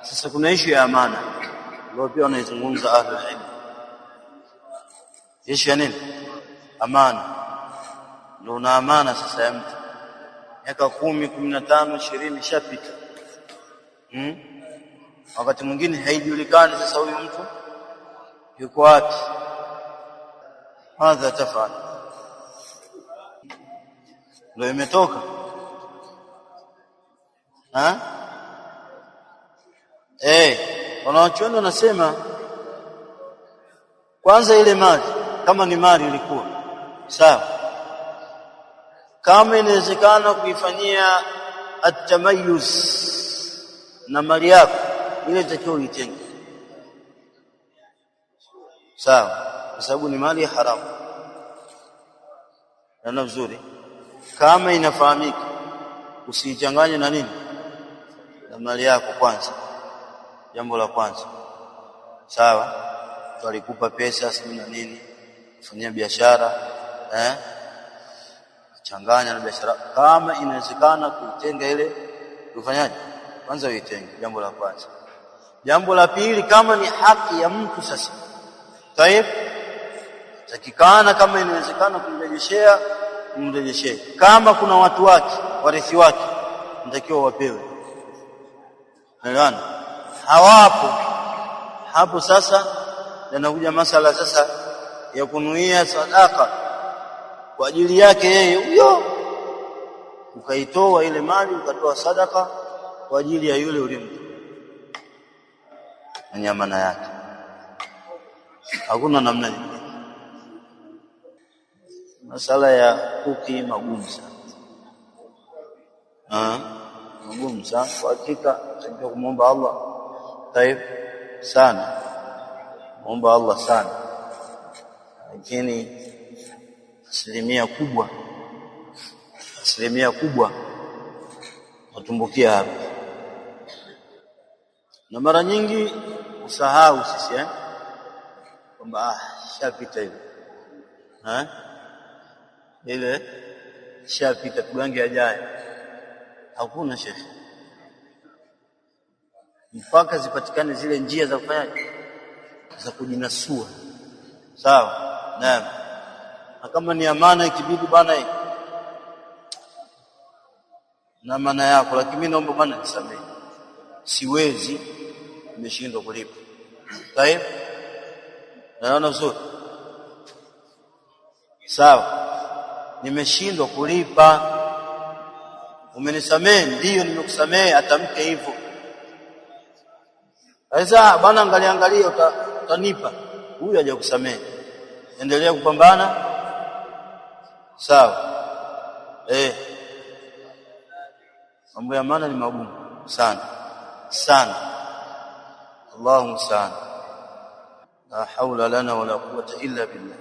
Sasa kuna issue ya amana ndio pia wanaizungumza ahlul ilm. Issue ya nini? Amana. Ndio una amana sasa ya mtu miaka 10, 15, 20 shapita. Wakati mwingine haijulikani sasa huyu mtu yuko wapi. Hadha tafal. Ndio imetoka. Wanawachuoni wanasema kwanza ile mali kama ni mali ilikuwa sawa, kama inawezekana kuifanyia at-tamayyuz na mali yako ile itakiwa uitenge, sawa, kwa sababu ni mali ya haramu. Na vizuri kama inafahamika usichanganye na nini na mali yako kwanza, jambo la kwanza, sawa. Tulikupa pesa simu na nini kufanyia biashara, changanya na biashara, kama inawezekana kuitenga ile ufanyaje, kwanza uitenge, jambo la kwanza. Jambo la pili, kama ni haki ya mtu sasa, tayeb, takikana kama inawezekana kumrejeshea, kumrejeshee. Kama kuna watu wake, warithi wake, natakiwa wapewe. Naelewana? Hawapo hapo sasa yanakuja masala sasa ya kunuia sadaka kwa ajili yake yeye huyo, ukaitoa ile mali ukatoa sadaka kwa ajili ya yule ulimtu na nyamana yake. Hakuna namna nyingine. Masala ya kuki magumu sana, magumu sana kwa hakika. Tunataka kumuomba Allah tayeb sana, muomba Allah sana, lakini asilimia kubwa watumbukia hapa. Na mara nyingi usahau sisi kwamba shapita hivi, ile shapita, tugange ajaye. Hakuna shekhi, mpaka zipatikane zile njia za kufanyaje, za kujinasua, sawa. Naam. Na kama ni amana ikibidi bana na maana yako, lakini mimi naomba bana nisamehe, siwezi, nimeshindwa kulipa. Tayeb, naona vizuri, sawa, nimeshindwa kulipa, umenisamehe? Ndio nimekusamehe, atamke hivyo. Sasa bana, angalia utanipa, huyu hajakusamehe, endelea kupambana, sawa. Mambo ya maana ni magumu sana sana. Allahu musta'an. La hawla lana wala quwwata illa billah.